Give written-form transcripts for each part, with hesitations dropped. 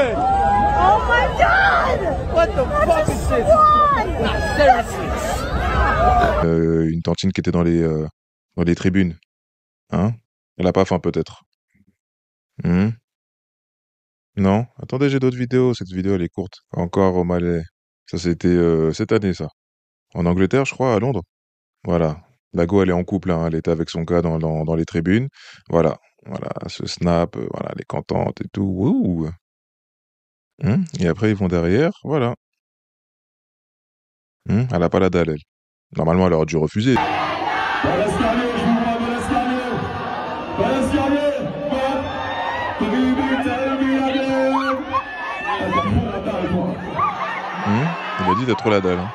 Oh my God! What the fuck is this? Seriously? Une tantine qui était dans les tribunes. Hein? Elle a pas faim peut-être. Non? Attendez, j'ai d'autres vidéos. Cette vidéo, elle est courte. Encore au Malais. Ça, c'était cette année, ça. En Angleterre, je crois, à Londres. Voilà. La go, elle est en couple, hein. Elle était avec son gars dans les tribunes. Voilà. Voilà. Ce snap, voilà, elle est contente et tout. Wouh! Et après, ils vont derrière. Voilà. Elle a pas la dalle, elle. Normalement, elle aurait dû refuser. Il a dit t'as trop la dalle. Hein.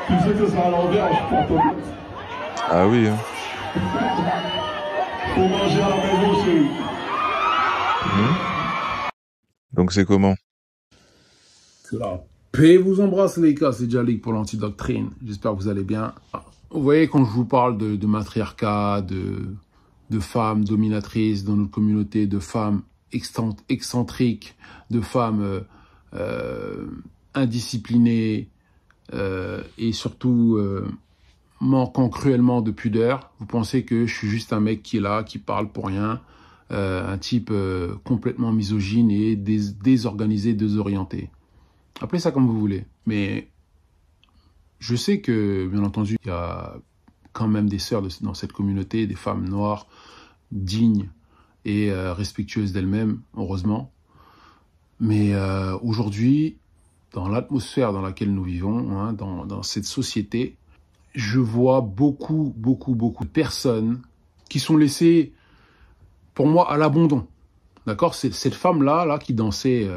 Tu sais que ce sera à l'envers, je pense. Ah oui. Hein. Faut manger à la maison, chérie. Donc c'est comment? Que la paix vous embrasse les gars, c'est Jalik pour l'antidoctrine. J'espère que vous allez bien. Vous voyez, quand je vous parle de matriarcat, de femmes dominatrices dans notre communauté, de femmes excentriques, de femmes indisciplinées et surtout manquant cruellement de pudeur, vous pensez que je suis juste un mec qui est là, qui parle pour rien, un type complètement misogyne et désorganisé, désorienté. Appelez ça comme vous voulez, mais je sais que, bien entendu, il y a quand même des sœurs dans cette communauté, des femmes noires, dignes et respectueuses d'elles-mêmes, heureusement. Mais aujourd'hui, dans l'atmosphère dans laquelle nous vivons, hein, dans cette société, je vois beaucoup de personnes qui sont laissées, pour moi, à l'abandon. D'accord? C'est cette femme-là qui dansait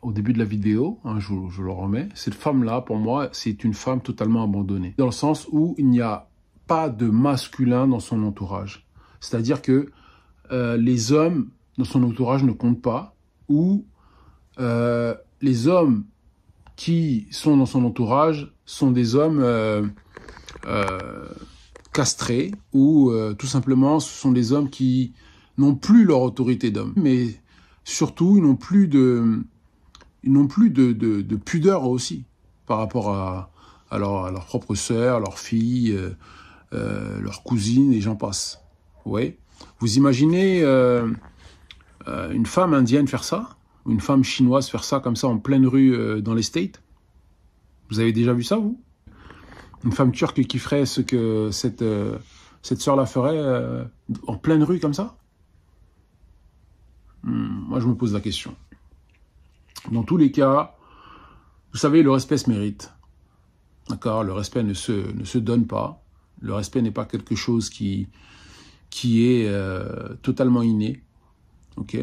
au début de la vidéo, hein, je le remets. Cette femme-là, pour moi, c'est une femme totalement abandonnée. Dans le sens où il n'y a pas de masculin dans son entourage. C'est-à-dire que les hommes dans son entourage ne comptent pas, ou les hommes qui sont dans son entourage sont des hommes castrés, ou tout simplement ce sont des hommes qui n'ont plus leur autorité d'homme, mais surtout ils n'ont plus de pudeur aussi par rapport à leurs propres sœurs, leurs filles, leurs cousines et j'en passe. Ouais. Vous imaginez une femme indienne faire ça, ou une femme chinoise faire ça comme ça en pleine rue dans les States? Vous avez déjà vu ça, vous? Une femme turque qui ferait ce que cette sœur-là ferait en pleine rue comme ça? Moi, je me pose la question. Dans tous les cas, vous savez, le respect se mérite. D'accord? Le respect ne se donne pas. Le respect n'est pas quelque chose qui est totalement inné. Ok?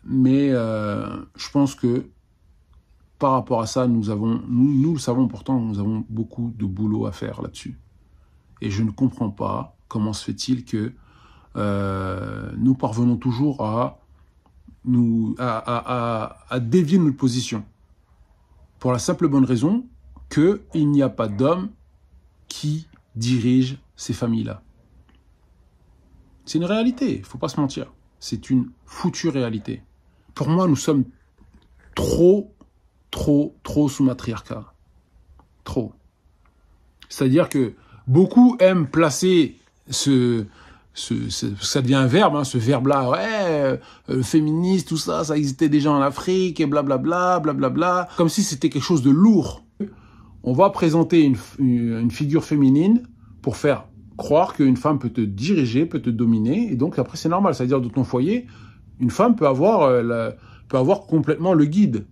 Mais je pense que par rapport à ça, nous le savons pourtant, nous avons beaucoup de boulot à faire là-dessus. Et je ne comprends pas comment se fait-il que nous parvenons toujours à dévier notre position. Pour la simple bonne raison qu'il n'y a pas d'homme qui dirige ces familles-là. C'est une réalité, il ne faut pas se mentir. C'est une foutue réalité. Pour moi, nous sommes trop sous matriarcat. Trop. C'est-à-dire que beaucoup aiment placer ça devient un verbe, hein, ce verbe-là, ouais, féministe, tout ça, ça existait déjà en Afrique, et blablabla, blablabla, comme si c'était quelque chose de lourd. On va présenter une figure féminine pour faire croire qu'une femme peut te diriger, peut te dominer, et donc après c'est normal, c'est-à-dire de ton foyer, une femme peut avoir complètement le guide.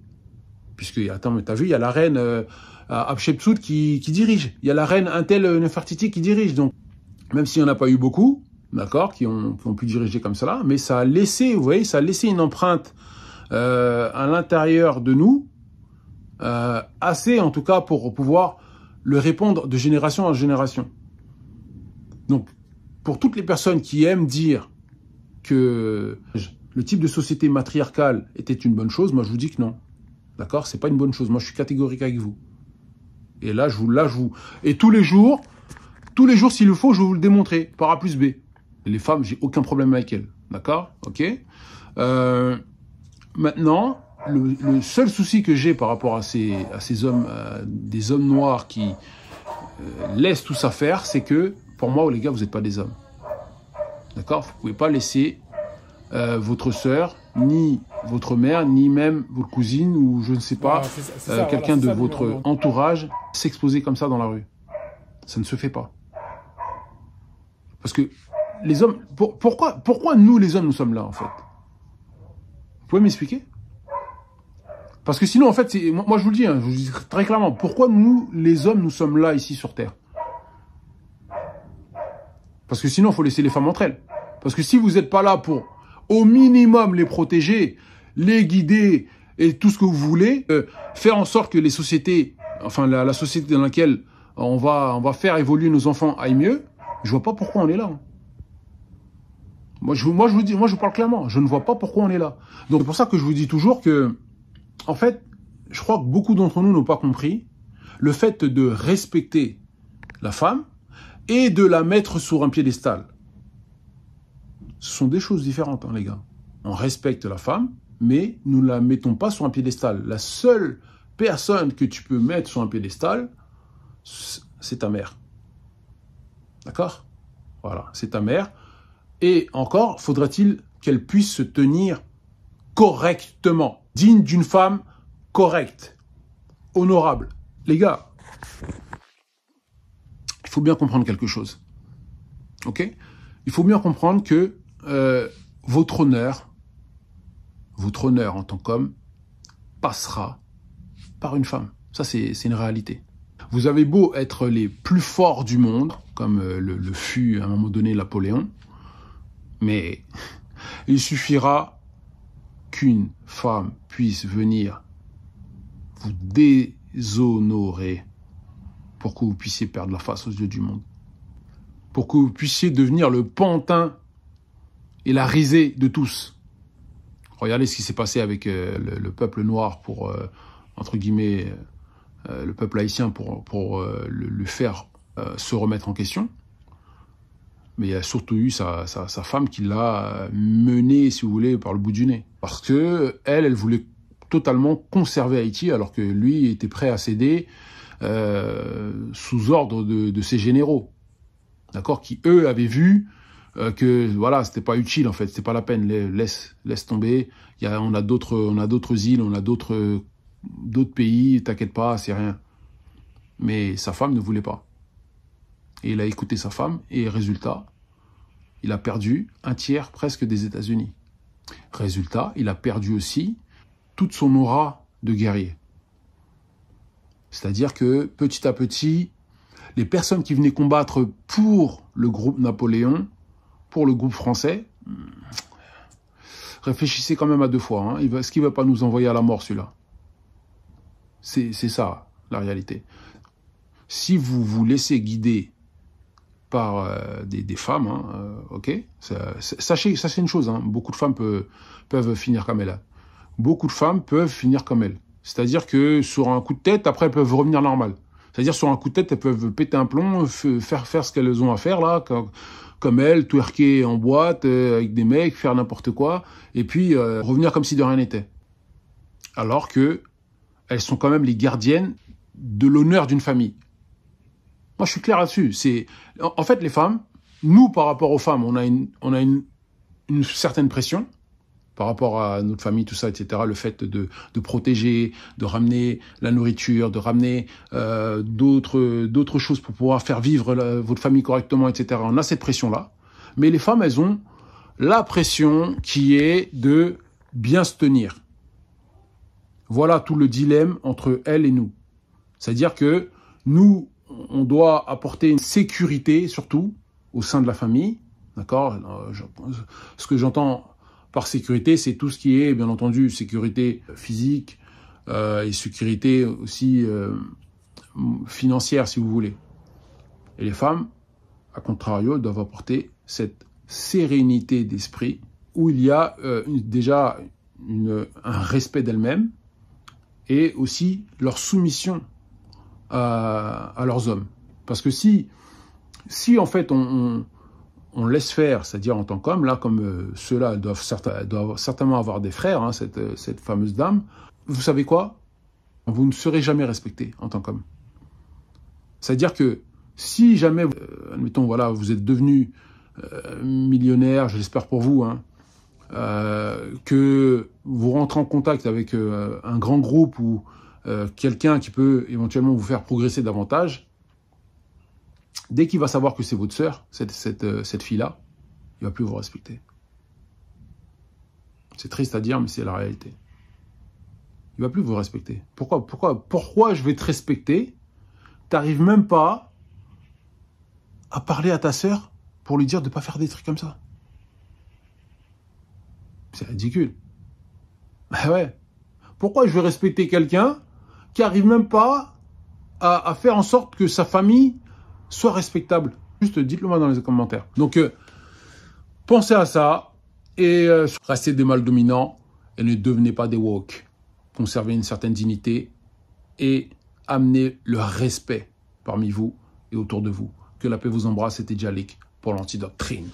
Puisque, attends, mais t'as vu, il y a la reine Hatshepsut qui dirige, il y a la reine Intel Nefertiti qui dirige, donc même s'il n'y en a pas eu beaucoup, d'accord, qui ont pu diriger comme ça, mais ça a laissé, vous voyez, ça a laissé une empreinte à l'intérieur de nous, assez en tout cas pour pouvoir le répandre de génération en génération. Donc, pour toutes les personnes qui aiment dire que le type de société matriarcale était une bonne chose, moi je vous dis que non. D'accord? C'est pas une bonne chose. Moi je suis catégorique avec vous. Et là, et tous les jours, s'il le faut, je vais vous le démontrer, par A plus B. Les femmes, j'ai aucun problème avec elles. D'accord? Ok. Maintenant, le seul souci que j'ai par rapport à ces hommes, des hommes noirs qui laissent tout ça faire, c'est que, pour moi, les gars, vous n'êtes pas des hommes. D'accord? Vous ne pouvez pas laisser votre sœur, ni votre mère, ni même votre cousine, ou je ne sais pas, quelqu'un de votre entourage s'exposer comme ça dans la rue. Ça ne se fait pas. Parce que les hommes... Pourquoi nous, les hommes, nous sommes là, en fait? Vous pouvez m'expliquer? Parce que sinon, en fait, moi je vous le dis, je vous le dis très clairement, pourquoi nous, les hommes, nous sommes là, ici, sur Terre? Parce que sinon, il faut laisser les femmes entre elles. Parce que si vous n'êtes pas là pour, au minimum, les protéger, les guider, et tout ce que vous voulez, faire en sorte que les sociétés, enfin, la société dans laquelle on va faire évoluer nos enfants aille mieux, je vois pas pourquoi on est là. Moi, je vous dis, moi, je parle clairement. Je ne vois pas pourquoi on est là. Donc, c'est pour ça que je vous dis toujours que, en fait, je crois que beaucoup d'entre nous n'ont pas compris le fait de respecter la femme et de la mettre sur un piédestal. Ce sont des choses différentes, hein, les gars. On respecte la femme, mais nous ne la mettons pas sur un piédestal. La seule personne que tu peux mettre sur un piédestal, c'est ta mère. D'accord? Voilà, c'est ta mère. Et encore, faudra-t-il qu'elle puisse se tenir correctement, digne d'une femme correcte, honorable. Les gars, il faut bien comprendre quelque chose. Ok? Il faut bien comprendre que votre honneur en tant qu'homme passera par une femme. Ça, c'est une réalité. Vous avez beau être les plus forts du monde, comme le fut à un moment donné Napoléon, mais il suffira qu'une femme puisse venir vous déshonorer pour que vous puissiez perdre la face aux yeux du monde. Pour que vous puissiez devenir le pantin et la risée de tous. Regardez ce qui s'est passé avec le peuple noir pour, entre guillemets, le peuple haïtien pour le faire se remettre en question. Mais il y a surtout eu sa femme qui l'a mené, si vous voulez, par le bout du nez. Parce que elle voulait totalement conserver Haïti, alors que lui était prêt à céder sous ordre de ses généraux. D'accord? Qui, eux, avaient vu que, voilà, c'était pas utile, en fait, c'était pas la peine, laisse tomber. On a d'autres îles, on a d'autres pays, t'inquiète pas, c'est rien. Mais sa femme ne voulait pas. Et il a écouté sa femme, et résultat, il a perdu un tiers presque des États-Unis. Résultat, il a perdu aussi toute son aura de guerrier. C'est-à-dire que petit à petit, les personnes qui venaient combattre pour le groupe Napoléon, pour le groupe français, réfléchissez quand même à deux fois. Hein. Est-ce qu'il ne va pas nous envoyer à la mort, celui-là? C'est ça, la réalité. Si vous vous laissez guider par des femmes, hein, ok, sachez une chose, hein, beaucoup de femmes peuvent finir comme elle. Beaucoup de femmes peuvent finir comme elle. C'est-à-dire que sur un coup de tête, après, elles peuvent revenir normales. C'est-à-dire sur un coup de tête, elles peuvent péter un plomb, faire ce qu'elles ont à faire, là, comme elles, twerker en boîte, avec des mecs, faire n'importe quoi, et puis revenir comme si de rien n'était. Alors que elles sont quand même les gardiennes de l'honneur d'une famille. Moi, je suis clair là-dessus. En fait, les femmes, nous, par rapport aux femmes, on a une certaine pression par rapport à notre famille, tout ça, etc. Le fait de protéger, de ramener la nourriture, de ramener d'autres choses pour pouvoir faire vivre votre famille correctement, etc. On a cette pression-là. Mais les femmes, elles ont la pression qui est de bien se tenir. Voilà tout le dilemme entre elles et nous. C'est-à-dire que nous, on doit apporter une sécurité, surtout, au sein de la famille. D'accord? Ce que j'entends par sécurité, c'est tout ce qui est, bien entendu, sécurité physique et sécurité aussi financière, si vous voulez. Et les femmes, à contrario, doivent apporter cette sérénité d'esprit où il y a déjà un respect d'elles-mêmes et aussi leur soumission à leurs hommes. Parce que si en fait, on laisse faire, c'est-à-dire en tant qu'homme, là, comme ceux-là doivent certainement avoir des frères, hein, cette fameuse dame, vous savez quoi? Vous ne serez jamais respecté en tant qu'homme. C'est-à-dire que si jamais, admettons, voilà, vous êtes devenu millionnaire, je l'espère pour vous, hein, que vous rentrez en contact avec un grand groupe ou quelqu'un qui peut éventuellement vous faire progresser davantage, dès qu'il va savoir que c'est votre sœur, cette fille-là, il va plus vous respecter. C'est triste à dire, mais c'est la réalité. Il va plus vous respecter. Pourquoi je vais te respecter? T'arrives même pas à parler à ta sœur pour lui dire de pas faire des trucs comme ça. C'est ridicule. Ben ouais. Pourquoi je vais respecter quelqu'un qui arrive même pas à faire en sorte que sa famille soit respectable? Juste dites-le moi dans les commentaires. Donc, pensez à ça et restez des mâles dominants et ne devenez pas des woke. Conservez une certaine dignité et amenez le respect parmi vous et autour de vous. Que la paix vous embrasse, c'était Djalik pour l'Antidoctrine.